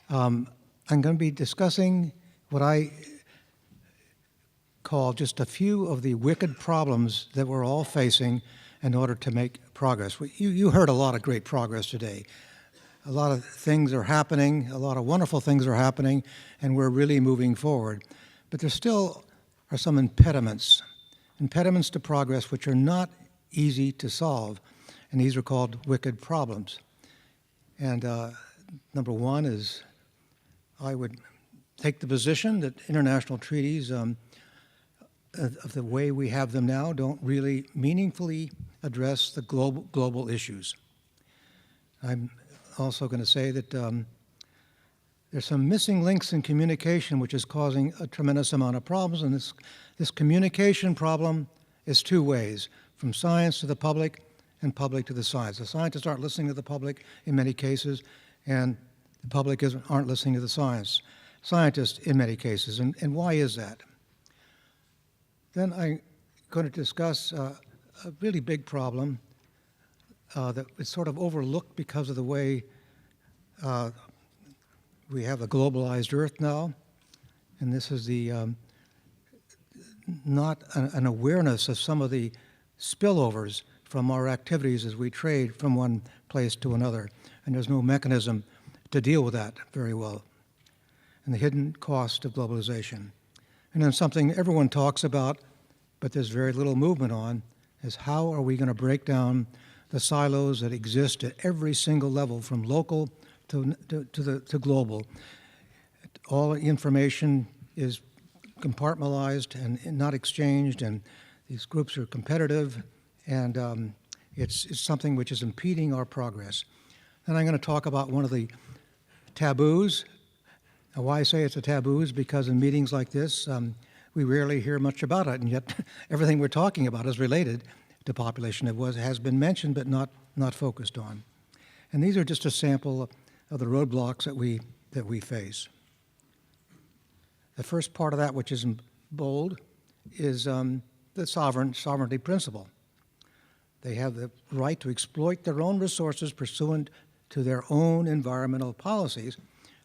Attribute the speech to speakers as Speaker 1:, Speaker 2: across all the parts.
Speaker 1: I'm going to be discussing what I call just a few of the wicked problems that we're all facing in order to make progress. You heard a lot of great progress today. A lot of things are happening, a lot of wonderful things are happening, and we're really moving forward. But there still are some impediments to progress which are not easy to solve, and these are called wicked problems. And number one is I would take the position that international treaties of the way we have them now don't really meaningfully address the global issues. I'm also going to say that there's some missing links in communication which is causing a tremendous amount of problems, and this communication problem is two ways, from science to the public and public to the science. The scientists aren't listening to the public in many cases, and the public aren't listening to the scientists in many cases. And why is that? Then I'm going to discuss a really big problem that is sort of overlooked because of the way we have a globalized Earth now, and this is the not an awareness of some of the spillovers from our activities as we trade from one place to another, and there's no mechanism to deal with that very well, and the hidden cost of globalization. And then something everyone talks about, but there's very little movement on, is how are we going to break down the silos that exist at every single level, from local to global. All information is compartmentalized and not exchanged, and these groups are competitive, and it's something which is impeding our progress. And I'm going to talk about one of the taboos. Now, why I say it's a taboo is because in meetings like this, we rarely hear much about it, and yet everything we're talking about is related to population. It has been mentioned, but not focused on. And these are just a sample of the roadblocks that we face. The first part of that, which is in bold, is the sovereignty principle. They have the right to exploit their own resources pursuant to their own environmental policies.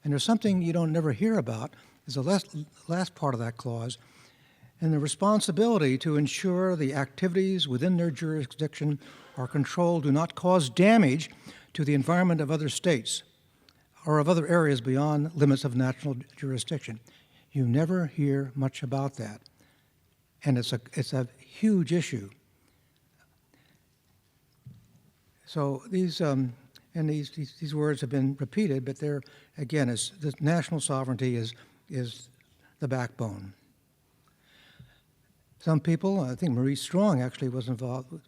Speaker 1: And there's something you don't never hear about, is the last part of that clause, and the responsibility to ensure the activities within their jurisdiction or control do not cause damage to the environment of other states or of other areas beyond limits of national jurisdiction. You never hear much about that, and it's a huge issue. So these words have been repeated, but they're, again, the national sovereignty is the backbone. Some people, I think Maurice Strong actually was involved, it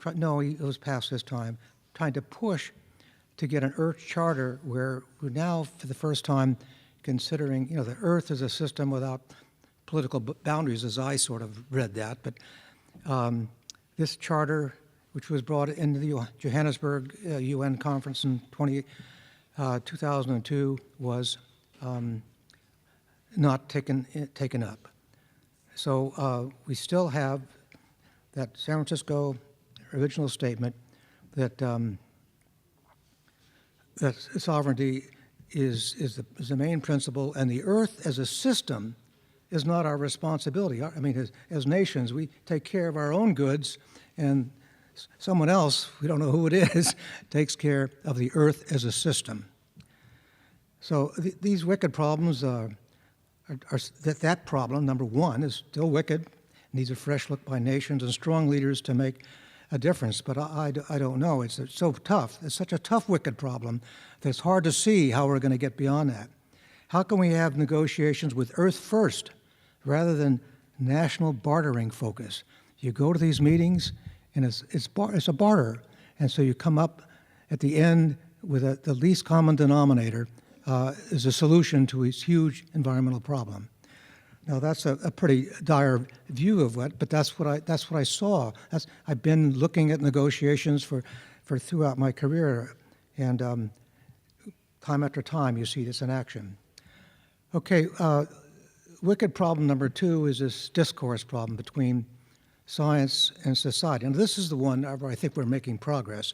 Speaker 1: was past this time, trying to push to get an Earth Charter where we're now, for the first time, considering, the Earth is a system without political boundaries, as I sort of read that. But this charter, which was brought into the Johannesburg UN conference in 2002, was not taken up. So we still have that San Francisco original statement that that sovereignty is the main principle, and the Earth as a system is not our responsibility. I mean, as nations, we take care of our own goods, and someone else, we don't know who it is, takes care of the Earth as a system. So these wicked problems that problem, number one, is still wicked, and needs a fresh look by nations and strong leaders to make a difference. But I don't know. It's so tough. It's such a tough, wicked problem that it's hard to see how we're going to get beyond that. How can we have negotiations with Earth first rather than national bartering focus? You go to these meetings, and it's a barter, and so you come up at the end with the least common denominator is a solution to this huge environmental problem. Now that's a pretty dire view of what, but that's what I saw. I've been looking at negotiations for throughout my career, and time after time you see this in action. Okay, wicked problem number two is this discourse problem between science and society, and this is the one where I think we're making progress.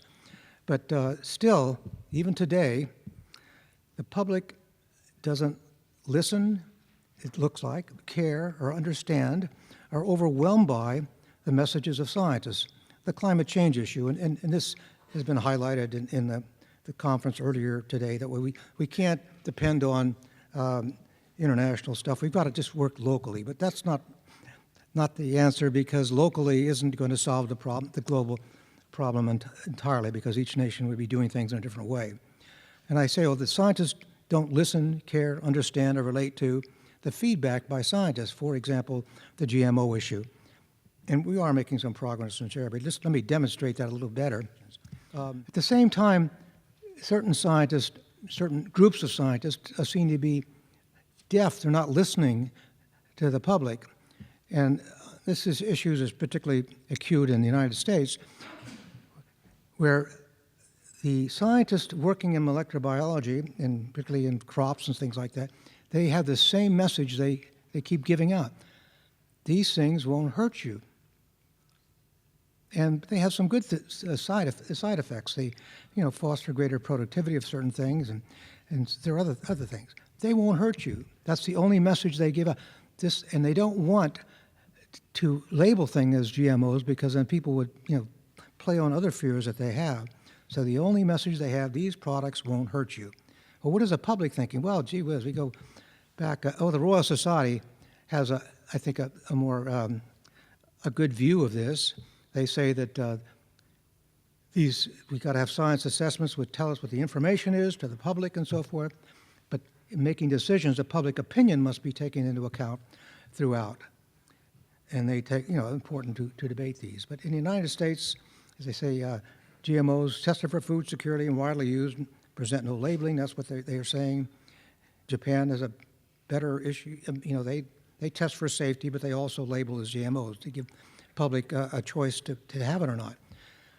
Speaker 1: But still, even today, the public doesn't listen, it looks like, care, or understand, are overwhelmed by the messages of scientists. The climate change issue, and this has been highlighted in the conference earlier today, that we can't depend on international stuff. We've got to just work locally, but that's not the answer, because locally isn't going to solve the problem, the global problem entirely, because each nation would be doing things in a different way. And I say, well, the scientists don't listen, care, understand, or relate to the feedback by scientists. For example, the GMO issue. And we are making some progress in this area, but just let me demonstrate that a little better. At the same time, certain scientists, certain groups of scientists seem to be deaf. They're not listening to the public. And this issue is particularly acute in the United States, where the scientists working in molecular biology, and particularly in crops and things like that, they have the same message they keep giving out. These things won't hurt you. And they have some good side effects. They, foster greater productivity of certain things, and there are other things. They won't hurt you. That's the only message they give out. And they don't want to label things as GMOs, because then people would, play on other fears that they have. So the only message they have: these products won't hurt you. Well, what is the public thinking? Well, gee whiz, we go back. The Royal Society has, I think, a more a good view of this. They say that we've got to have science assessments which tell us what the information is to the public and so forth, but in making decisions, the public opinion must be taken into account throughout. And they take, important to debate these. But in the United States, as they say, GMOs tested for food security and widely used, present no labeling. That's what they are saying. Japan has a better issue. They test for safety, but they also label as GMOs to give public a choice to have it or not.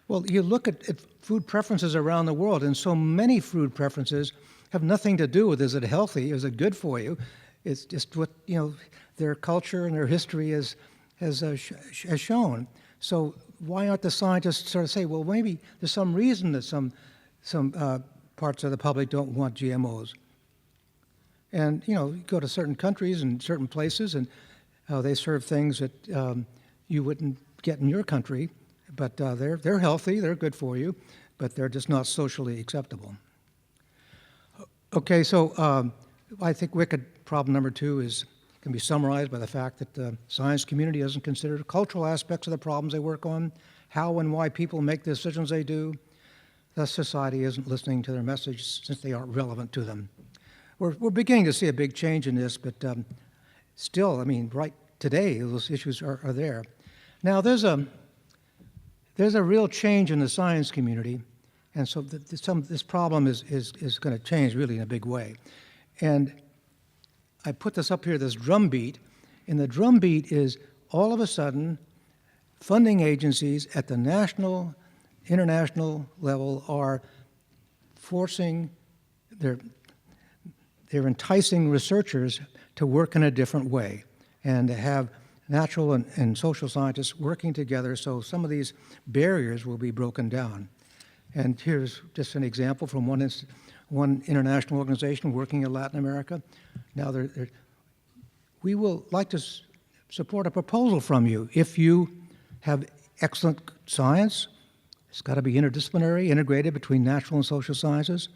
Speaker 1: Well, you look at food preferences around the world, and so many food preferences have nothing to do with, is it healthy, is it good for you? It's just what their culture and their history has shown. So why aren't the scientists sort of say, well, maybe there's some reason that some parts of the public don't want GMOs? And you go to certain countries and certain places, and they serve things that you wouldn't get in your country, but they're healthy, they're good for you, but they're just not socially acceptable. Okay, so I think wicked problem number 2 can be summarized by the fact that the science community doesn't consider cultural aspects of the problems they work on, how and why people make the decisions they do. Thus, society isn't listening to their message since they aren't relevant to them. We're beginning to see a big change in this, but still, right today, those issues are there. Now, there's a real change in the science community, and so this problem is going to change really in a big way. And I put this up here, this drumbeat, and the drumbeat is all of a sudden funding agencies at the national, international level are forcing, they're enticing researchers to work in a different way and to have natural and social scientists working together, so some of these barriers will be broken down. And here's just an example from one international organization working in Latin America. Now, we will like to support a proposal from you. If you have excellent science, it's got to be interdisciplinary, integrated between natural and social sciences,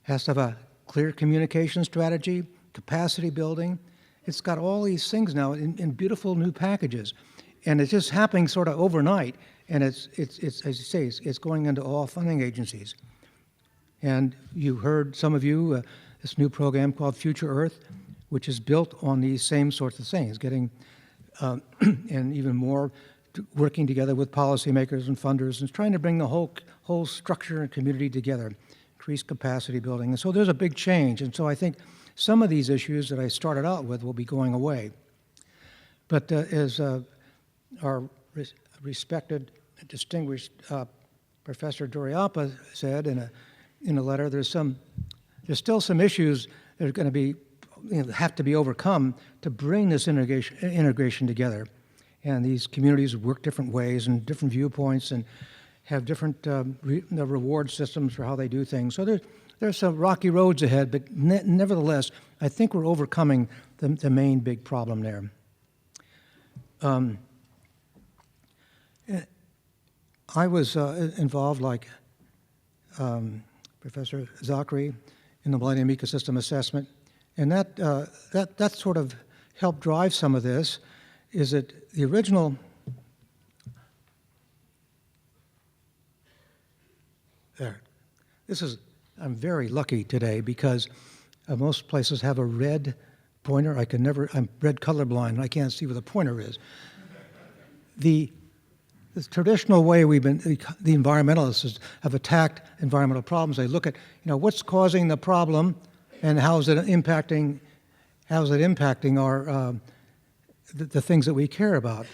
Speaker 1: has to have a clear communication strategy, capacity building. It's got all these things now in beautiful new packages, and it's just happening sort of overnight. And it's as you say, it's going into all funding agencies. And you heard, some of you, this new program called Future Earth, which is built on these same sorts of things, getting and even more working together with policymakers and funders, and trying to bring the whole structure and community together, increase capacity building. And so there's a big change. And so I think some of these issues that I started out with will be going away. But as our respected, distinguished Professor Doriapa said in a letter, there's still some issues that are going to be have to be overcome to bring this integration together. And these communities work different ways and different viewpoints and have different reward systems for how they do things. So there's there's some rocky roads ahead, but nevertheless, I think we're overcoming the main big problem there. I was involved, like Professor Zachary, in the Millennium Ecosystem Assessment, and that sort of helped drive some of this. Is that the original? There. This is. I'm very lucky today because most places have a red pointer. I'm red colorblind. I can't see where the pointer is. The traditional way the environmentalists have attacked environmental problems. They look at, what's causing the problem, and how's it impacting our the things that we care about,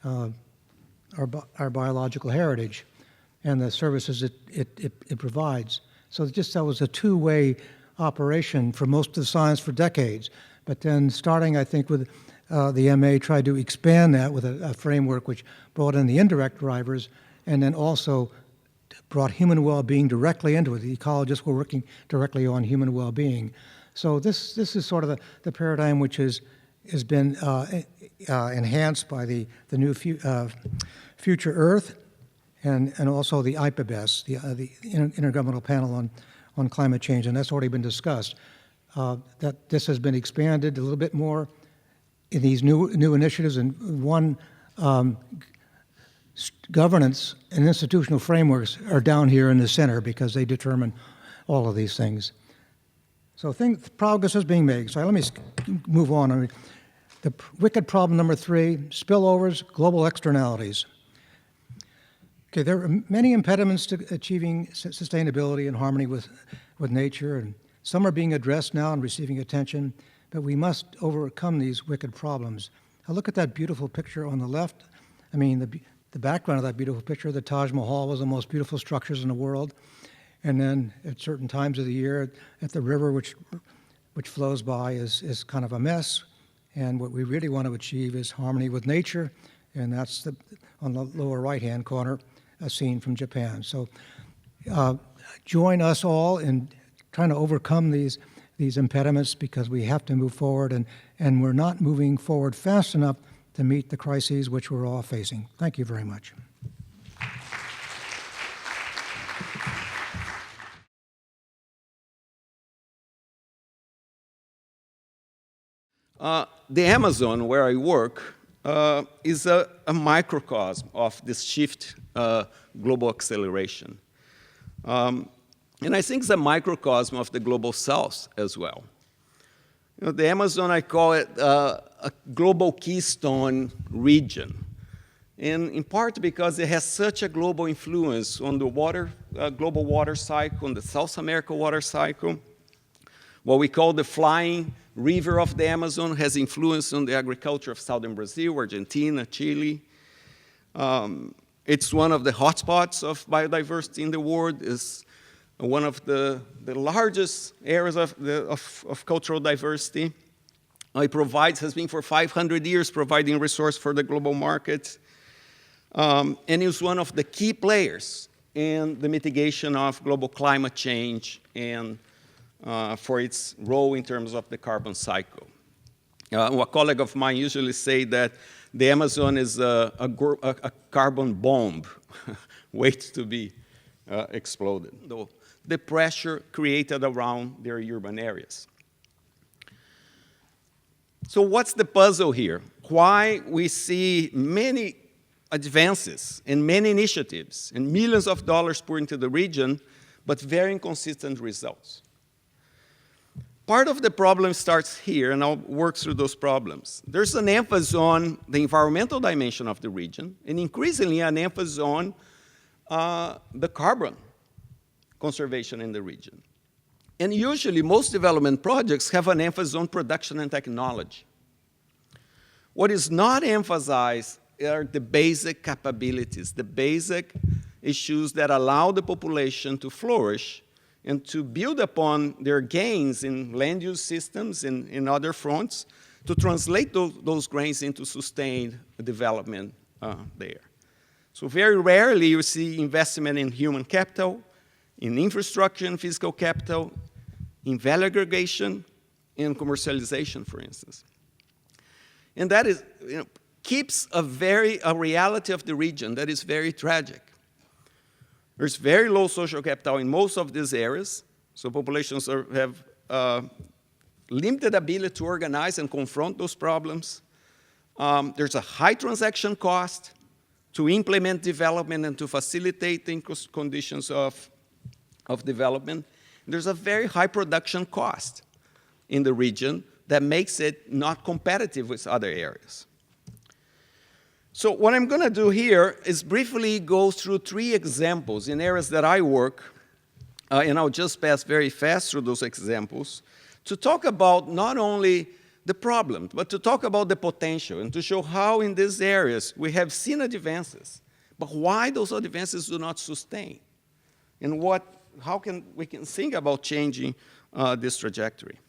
Speaker 1: our biological heritage, and the services it provides. So that was a two-way operation for most of the science for decades. But then starting, I think, with the MA tried to expand that with a framework which brought in the indirect drivers and then also brought human well-being directly into it. The ecologists were working directly on human well-being. So this is sort of the paradigm which has been enhanced by the new Future Earth and also the IPBES, the Intergovernmental Panel on Climate Change, and that's already been discussed. That this has been expanded a little bit more in these new initiatives, and one governance and institutional frameworks are down here in the center because they determine all of these things. So progress is being made. So let me move on. The wicked problem number 3, spillovers, global externalities. Okay, there are many impediments to achieving sustainability and harmony with nature, and some are being addressed now and receiving attention, but we must overcome these wicked problems. Now look at that beautiful picture on the left. I mean, the background of that beautiful picture, the Taj Mahal was the most beautiful structures in the world. And then at certain times of the year, at the river which flows by is kind of a mess. And what we really want to achieve is harmony with nature, and that's on the lower right-hand corner, a scene from Japan. So join us all in trying to overcome these impediments, because we have to move forward, and we're not moving forward fast enough to meet the crises which we're all facing. Thank you very much.
Speaker 2: The Amazon, where I work, is a microcosm of this shift, global acceleration. And I think it's a microcosm of the global south as well. The Amazon, I call it a global keystone region. And in part because it has such a global influence on the global water cycle, on the South America water cycle. What we call the flying river of the Amazon has influence on the agriculture of southern Brazil, Argentina, Chile. It's one of the hotspots of biodiversity in the world. It's one of the largest areas of cultural diversity. It has been for 500 years providing resource for the global market. And is one of the key players in the mitigation of global climate change and for its role in terms of the carbon cycle. A colleague of mine usually say that the Amazon is a carbon bomb waits to be exploded. The pressure created around their urban areas. So what's the puzzle here? Why we see many advances and many initiatives and millions of dollars poured into the region, but very inconsistent results? Part of the problem starts here, and I'll work through those problems. There's an emphasis on the environmental dimension of the region, and increasingly an emphasis on the carbon conservation in the region. And usually, most development projects have an emphasis on production and technology. What is not emphasized are the basic capabilities, the basic issues that allow the population to flourish and to build upon their gains in land use systems and in other fronts, to translate those gains into sustained development there. So very rarely you see investment in human capital, in infrastructure and physical capital, in value aggregation, and commercialization, for instance. And that is, keeps a reality of the region that is very tragic. There's very low social capital in most of these areas, so populations have limited ability to organize and confront those problems. There's a high transaction cost to implement development and to facilitate the conditions of development. There's a very high production cost in the region that makes it not competitive with other areas. So what I'm going to do here is briefly go through 3 examples in areas that I work, and I'll just pass very fast through those examples, to talk about not only the problem, but to talk about the potential and to show how in these areas we have seen advances, but why those advances do not sustain, and how we can think about changing this trajectory.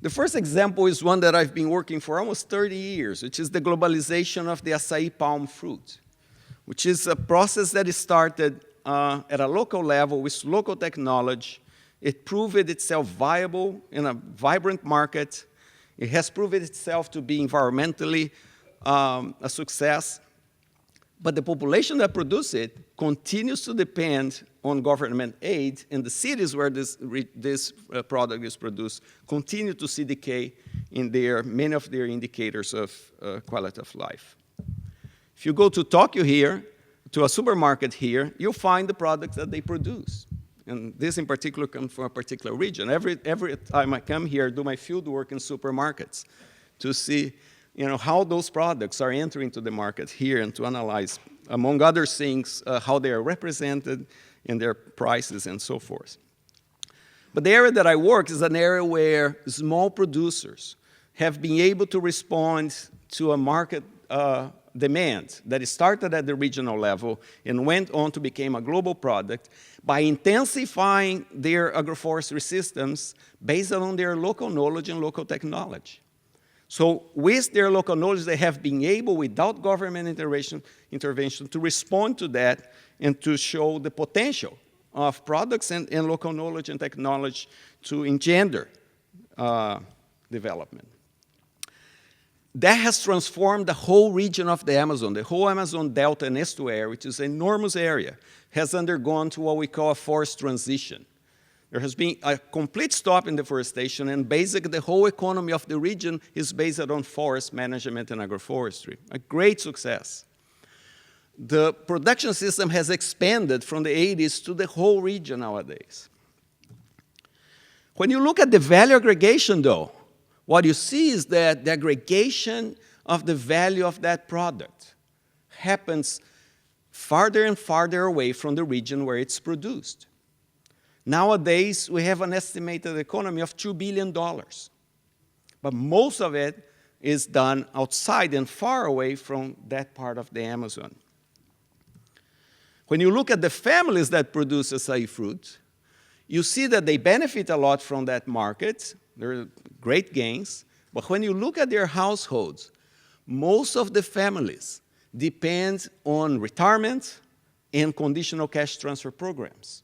Speaker 2: The first example is one that I've been working for almost 30 years, which is the globalization of the acai palm fruit, which is a process that is started at a local level with local technology. It proved itself viable in a vibrant market. It has proven itself to be environmentally a success. But the population that produces it continues to depend on government aid, and the cities where this product is produced continue to see decay in many of their indicators of quality of life. If you go to Tokyo here, to a supermarket here, you'll find the products that they produce. And this in particular comes from a particular region. Every time I come here, I do my field work in supermarkets to see how those products are entering into the market here and to analyze, among other things, how they are represented in their prices and so forth. But the area that I work is an area where small producers have been able to respond to a market demand that started at the regional level and went on to become a global product by intensifying their agroforestry systems based on their local knowledge and local technology. So with their local knowledge, they have been able, without government intervention, to respond to that and to show the potential of products and local knowledge and technology to engender development. That has transformed the whole region of the Amazon. The whole Amazon Delta and estuary, which is an enormous area, has undergone to what we call a forest transition. There has been a complete stop in deforestation, and basically the whole economy of the region is based on forest management and agroforestry. A great success. The production system has expanded from the 80s to the whole region nowadays. When you look at the value aggregation, though, what you see is that the aggregation of the value of that product happens farther and farther away from the region where it's produced. Nowadays, we have an estimated economy of $2 billion. But most of it is done outside and far away from that part of the Amazon. When you look at the families that produce acai fruit, you see that they benefit a lot from that market. There are great gains. But when you look at their households, most of the families depend on retirement and conditional cash transfer programs,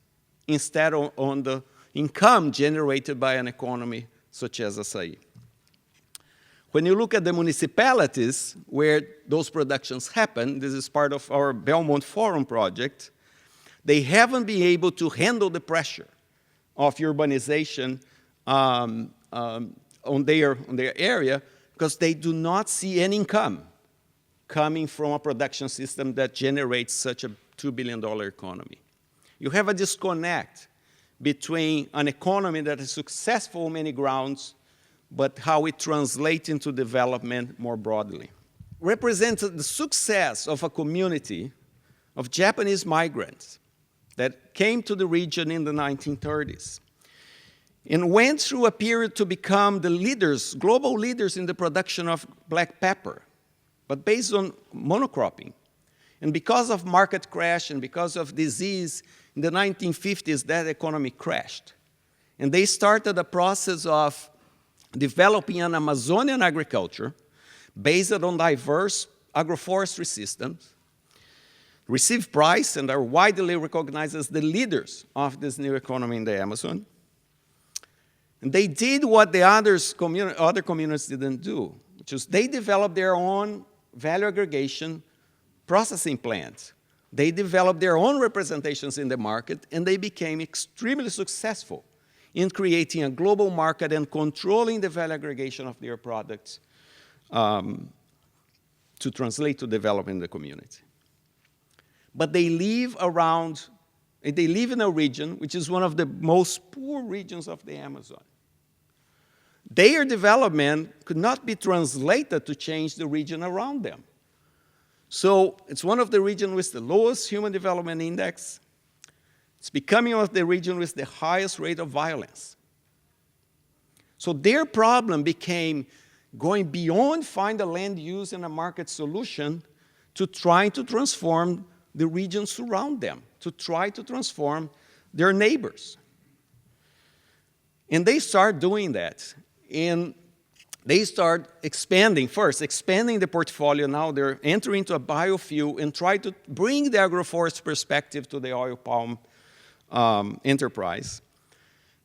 Speaker 2: instead on the income generated by an economy such as acai. When you look at the municipalities where those productions happen, this is part of our Belmont Forum project, they haven't been able to handle the pressure of urbanization on their area because they do not see any income coming from a production system that generates such a $2 billion economy. You have a disconnect between an economy that is successful on many grounds, but how it translates into development more broadly. Represents the success of a community of Japanese migrants that came to the region in the 1930s and went through a period to become the leaders, global leaders in the production of black pepper, but based on monocropping. And because of market crash and because of disease, in the 1950s, that economy crashed. And they started a process of developing an Amazonian agriculture based on diverse agroforestry systems receive prize and are widely recognized as the leaders of this new economy in the Amazon. And they did what the other communities didn't do, which is they developed their own value aggregation processing plants. They developed their own representations in the market, and they became extremely successful in creating a global market and controlling the value aggregation of their products to translate to development in the community. But they live in a region which is one of the most poor regions of the Amazon. Their development could not be translated to change the region around them. So it's one of the regions with the lowest human development index. It's becoming one of the regions with the highest rate of violence. So their problem became going beyond find a land use and a market solution to trying to transform the regions around them, to try to transform their neighbors. And they start doing that. And they start expanding the portfolio. Now they're entering into a biofuel and try to bring the agroforest perspective to the oil palm enterprise.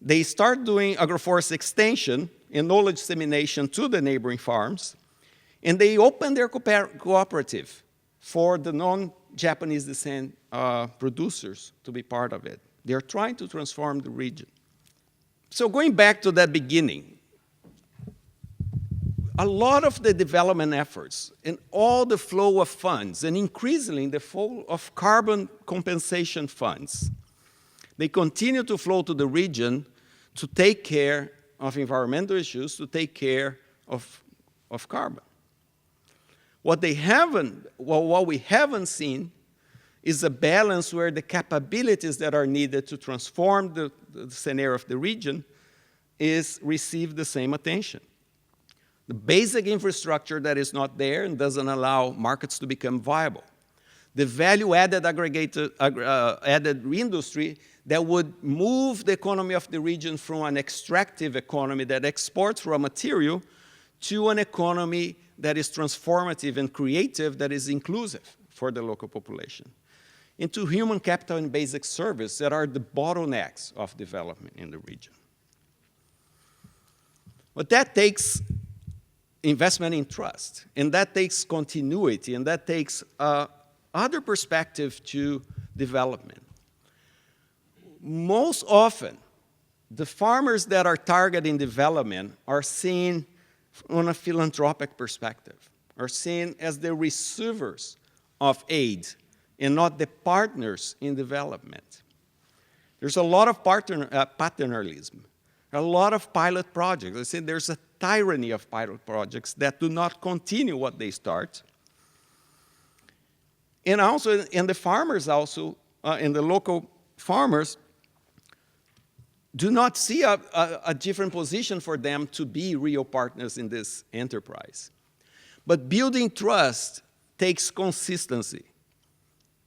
Speaker 2: They start doing agroforest extension and knowledge dissemination to the neighboring farms. And they open their cooperative for the non-Japanese descent producers to be part of it. They're trying to transform the region. So going back to that beginning, a lot of the development efforts and all the flow of funds, and increasingly the flow of carbon compensation funds, they continue to flow to the region to take care of environmental issues, to take care of carbon. What we haven't seen is a balance where the capabilities that are needed to transform the scenario of the region receive the same attention. The basic infrastructure that is not there and doesn't allow markets to become viable. The value-added added industry that would move the economy of the region from an extractive economy that exports raw material to an economy that is transformative and creative, that is inclusive for the local population. Into human capital and basic service that are the bottlenecks of development in the region. But that takes investment in trust, and that takes continuity, and that takes other perspective to development. Most often, the farmers that are targeting development are seen on a philanthropic perspective, are seen as the receivers of aid and not the partners in development. There's a lot of paternalism, a lot of pilot projects. I say there's a tyranny of pilot projects that do not continue what they start. And also, and the farmers also, and the local farmers, do not see a different position for them to be real partners in this enterprise. But building trust takes consistency.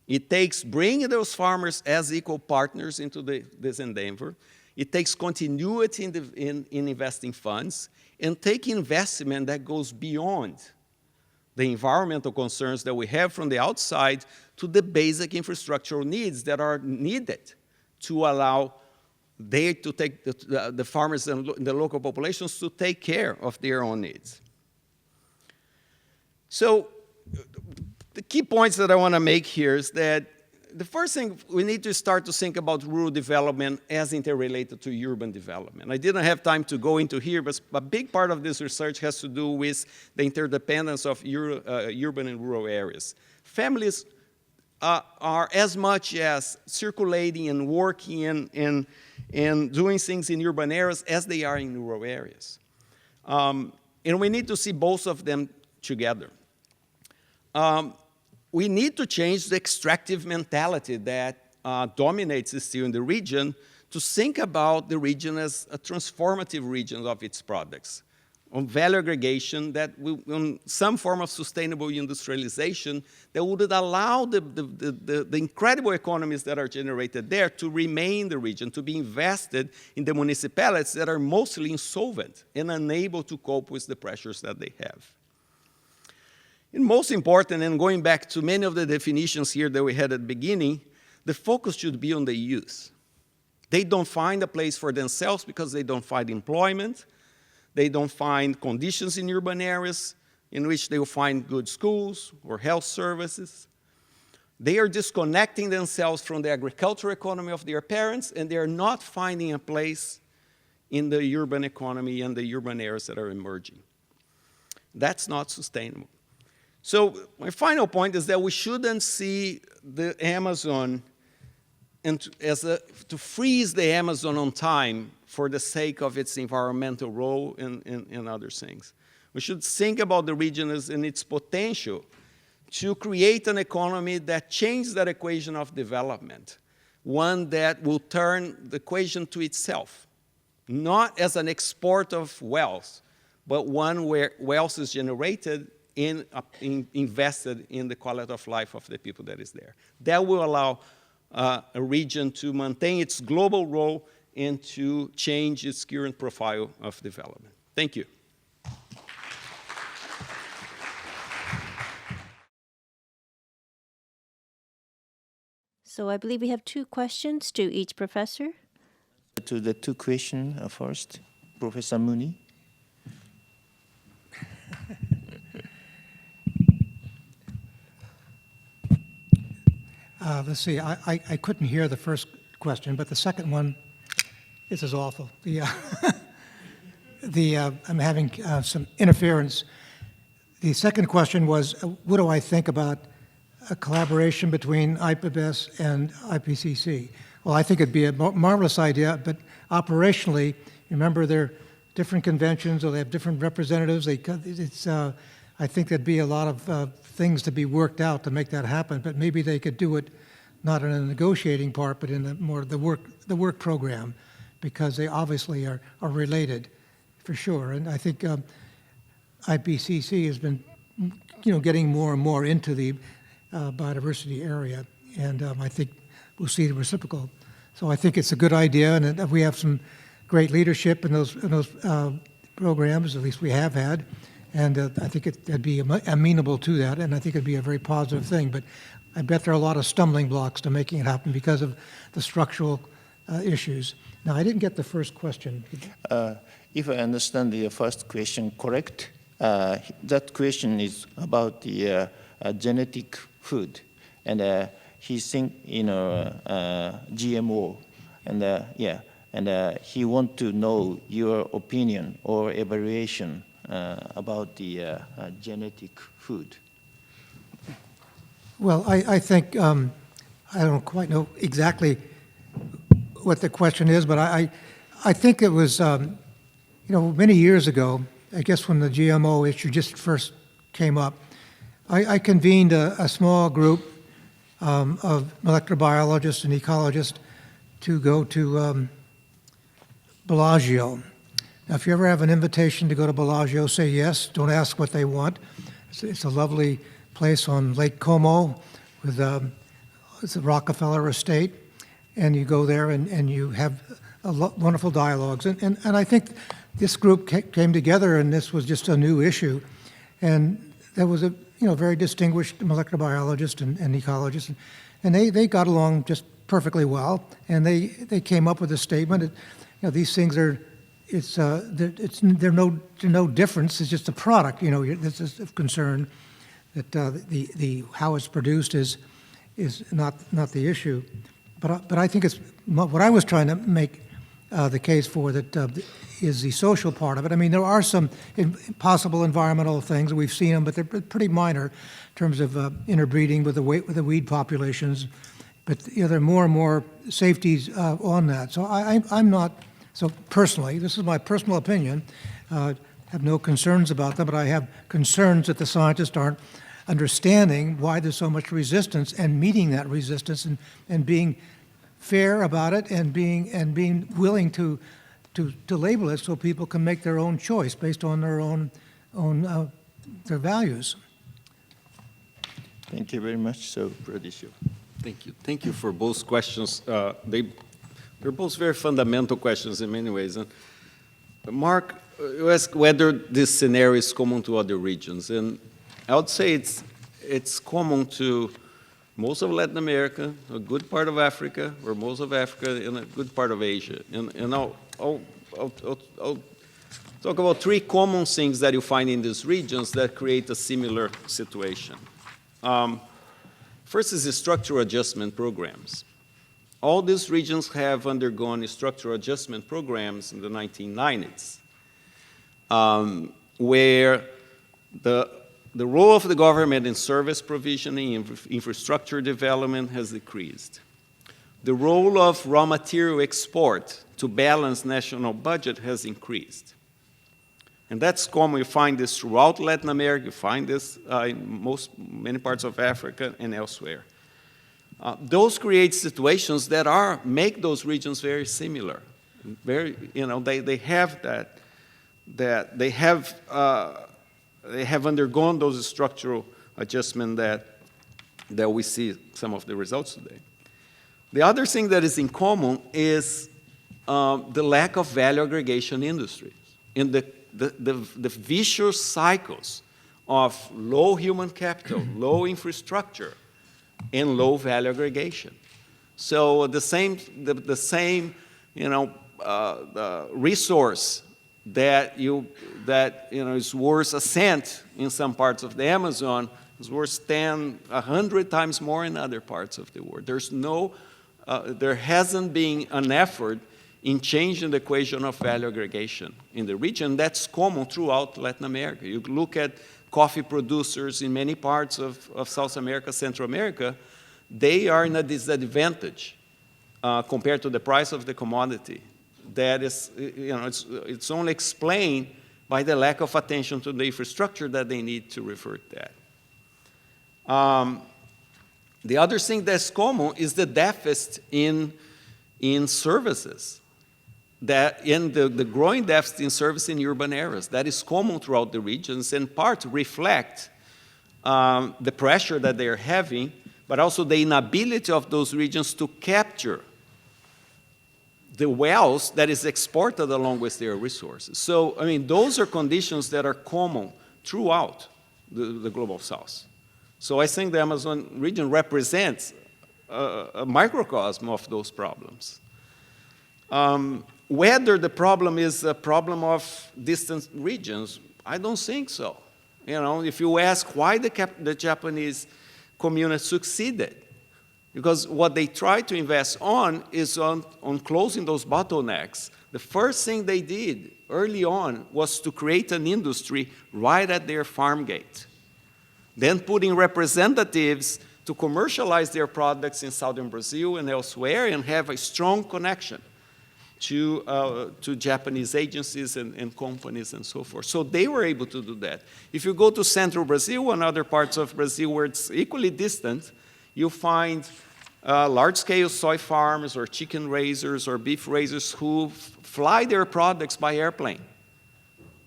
Speaker 2: It takes bringing those farmers as equal partners into this endeavor. It takes continuity in investing funds, and take investment that goes beyond the environmental concerns that we have from the outside to the basic infrastructural needs that are needed to allow the farmers and the local populations to take care of their own needs. So the key points that I want to make here is that the first thing, we need to start to think about rural development as interrelated to urban development. I didn't have time to go into here, but a big part of this research has to do with the interdependence of urban and rural areas. Families are as much as circulating and working and doing things in urban areas as they are in rural areas. And we need to see both of them together. We need to change the extractive mentality that dominates still in the region to think about the region as a transformative region of its products, on value aggregation, on some form of sustainable industrialization that would allow the incredible economies that are generated there to remain in the region, to be invested in the municipalities that are mostly insolvent and unable to cope with the pressures that they have. And most important, and going back to many of the definitions here that we had at the beginning, the focus should be on the youth. They don't find a place for themselves because they don't find employment. They don't find conditions in urban areas in which they will find good schools or health services. They are disconnecting themselves from the agricultural economy of their parents, and they are not finding a place in the urban economy and the urban areas that are emerging. That's not sustainable. So my final point is that we shouldn't see the Amazon to freeze the Amazon on time for the sake of its environmental role and other things. We should think about the region as in its potential to create an economy that changes that equation of development, one that will turn the equation to itself, not as an export of wealth, but one where wealth is generated invested in the quality of life of the people that is there. That will allow a region to maintain its global role and to change its current profile of development. Thank you.
Speaker 3: So I believe we have 2 questions to each professor.
Speaker 4: To the 2 questions first, Professor Mooney.
Speaker 1: Let's see, I couldn't hear the first question, but the second one, this is awful. I'm having some interference. The second question was, what do I think about a collaboration between ISSS and IPCC? Well, I think it'd be a marvelous idea, but operationally, remember they're different conventions, or they have different representatives. I think there'd be a lot of things to be worked out to make that happen, but maybe they could do it not in a negotiating part, but in the work program, because they obviously are related, for sure. And I think IPCC has been, getting more and more into the biodiversity area, and I think we'll see the reciprocal. So I think it's a good idea, and we have some great leadership in those programs, at least we have had, and I think it'd be amenable to that, and I think it'd be a very positive thing. But I bet there are a lot of stumbling blocks to making it happen because of the structural issues. Now, I didn't get the first question.
Speaker 4: If I understand the first question correct, that question is about the genetic food, and he think GMO, and he want to know your opinion or evaluation about the genetic food.
Speaker 1: Well, I think, I don't quite know exactly what the question is, but I think it was, many years ago, I guess when the GMO issue just first came up, I convened a small group of molecular biologists and ecologists to go to Bellagio. Now, if you ever have an invitation to go to Bellagio, say yes. Don't ask what they want. It's a lovely place on Lake Como with it's a Rockefeller estate, and you go there and you have wonderful dialogues. And I think this group came together, and this was just a new issue. And there was a very distinguished molecular biologist and ecologist, and they got along just perfectly well. And they came up with a statement that these things are they're no difference. It's just a product. This is of concern that the how it's produced is not the issue. But I think it's what I was trying to make the case for that is the social part of it. I mean, there are some possible environmental things. We've seen them, but they're pretty minor in terms of interbreeding with the weed populations. But there are more and more safeties on that. So I'm not. So personally, this is my personal opinion. Have no concerns about them, but I have concerns that the scientists aren't understanding why there's so much resistance and meeting that resistance and being fair about it and being willing to label it so people can make their own choice based on their own their values.
Speaker 4: Thank you very much. So, Brondizio.
Speaker 2: Thank you. Thank you for both questions. They're both very fundamental questions in many ways. And Mark, you asked whether this scenario is common to other regions. And I would say it's common to most of Latin America, a good part of Africa, or most of Africa, and a good part of Asia. And I'll talk about three common things that you find in these regions that create a similar situation. First is the structural adjustment programs. All these regions have undergone structural adjustment programs in the 1990s, where the role of the government in service provisioning and infrastructure development has decreased. The role of raw material export to balance national budget has increased. And that's common. You find this throughout Latin America. You find this in many parts of Africa and elsewhere. Those create situations that make those regions very similar. Very, they have they have undergone those structural adjustments that we see some of the results today. The other thing that is in common is the lack of value aggregation industries in the vicious cycles of low human capital, low infrastructure, and low value aggregation. So the same resource that is worth a cent in some parts of the Amazon is worth 100 times more in other parts of the world. There hasn't been an effort in changing the equation of value aggregation in the region. That's common throughout Latin America. You look at coffee producers in many parts of South America, Central America, they are in a disadvantage compared to the price of the commodity. That is, it's only explained by the lack of attention to the infrastructure that they need to revert that. The other thing that's common is the deficit in services. The growing deficit in service in urban areas. That is common throughout the regions, and part reflect the pressure that they are having, but also the inability of those regions to capture the wealth that is exported along with their resources. So, those are conditions that are common throughout the Global South. So I think the Amazon region represents a microcosm of those problems. Whether the problem is a problem of distant regions, I don't think so. If you ask why the Japanese community succeeded, because what they tried to invest on is on closing those bottlenecks. The first thing they did early on was to create an industry right at their farm gate. Then putting representatives to commercialize their products in southern Brazil and elsewhere and have a strong connection to Japanese agencies and companies and so forth. So they were able to do that. If you go to central Brazil and other parts of Brazil where it's equally distant, you find large-scale soy farms or chicken raisers or beef raisers who fly their products by airplane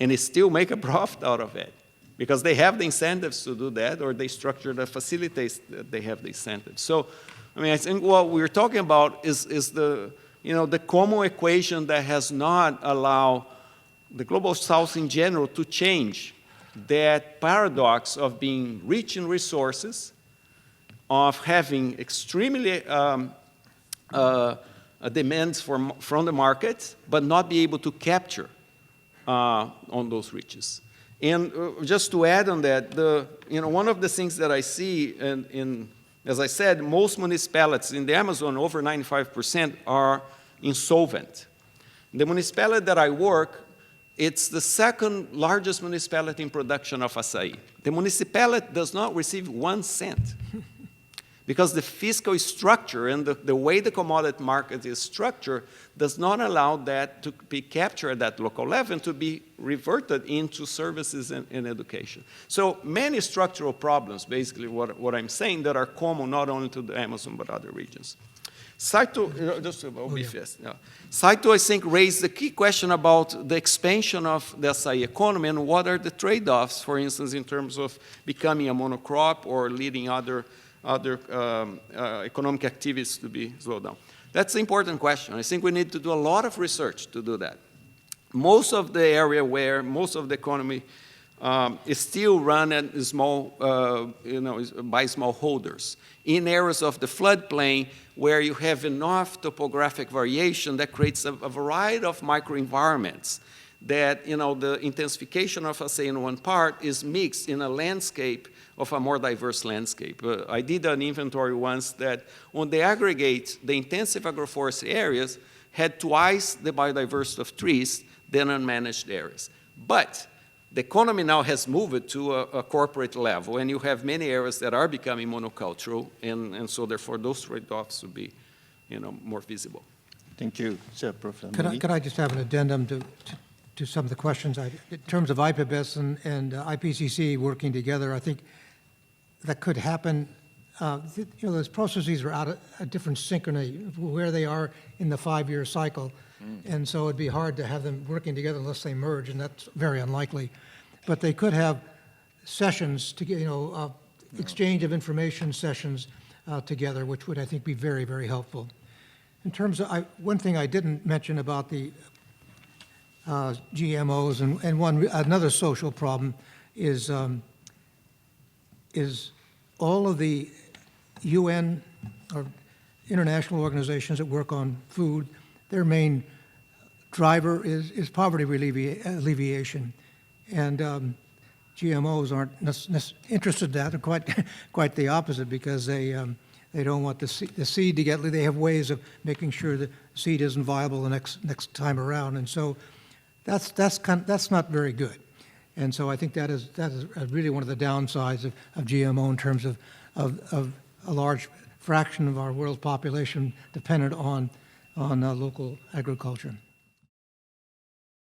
Speaker 2: and they still make a profit out of it because they have the incentives to do that, or they structure the facilities that they have the incentives. So, I think what we're talking about is the common equation that has not allowed the Global South in general to change that paradox of being rich in resources, of having extremely demands from the market, but not be able to capture on those riches. And just to add on that, one of the things that I see, as I said, most municipalities in the Amazon, over 95%, are insolvent. The municipality that I work, it's the second largest municipality in production of acai. The municipality does not receive 1 cent because the fiscal structure and the way the commodity market is structured does not allow that to be captured at that local level and to be reverted into services and education. So many structural problems, basically what I'm saying, that are common not only to the Amazon but other regions. Saito, Saito, I think, raised the key question about the expansion of the acai economy and what are the trade-offs, for instance, in terms of becoming a monocrop or leading other economic activities to be slowed down. That's an important question. I think we need to do a lot of research to do that. Most of the area where most of the economy is still run at small, by smallholders in areas of the floodplain where you have enough topographic variation that creates a variety of microenvironments that, the intensification of, say, in one part is mixed in a landscape of a more diverse landscape. I did an inventory once that on the aggregate, the intensive agroforestry areas had twice the biodiversity of trees than unmanaged areas. But the economy now has moved to a corporate level, and you have many areas that are becoming monocultural, and so therefore those trade-offs would be, more visible.
Speaker 4: Thank you, Sir Professor.
Speaker 1: Could I just have an addendum to some of the questions? In terms of IPBES and IPCC working together, I think that could happen. Those processes are out of a different synchrony of where they are in the 5-year cycle. And so it'd be hard to have them working together unless they merge, and that's very unlikely. But they could have sessions to get, exchange of information sessions together, which would, I think, be very, very helpful. In terms of, one thing I didn't mention about the GMOs, and another social problem is all of the UN or international organizations that work on food, their main driver is poverty alleviation. And GMOs aren't interested in that, or quite the opposite, because they don't want the seed to get, they have ways of making sure the seed isn't viable the next time around. And so that's not very good. And so I think that is really one of the downsides of GMO in terms of a large fraction of our world population dependent on local agriculture.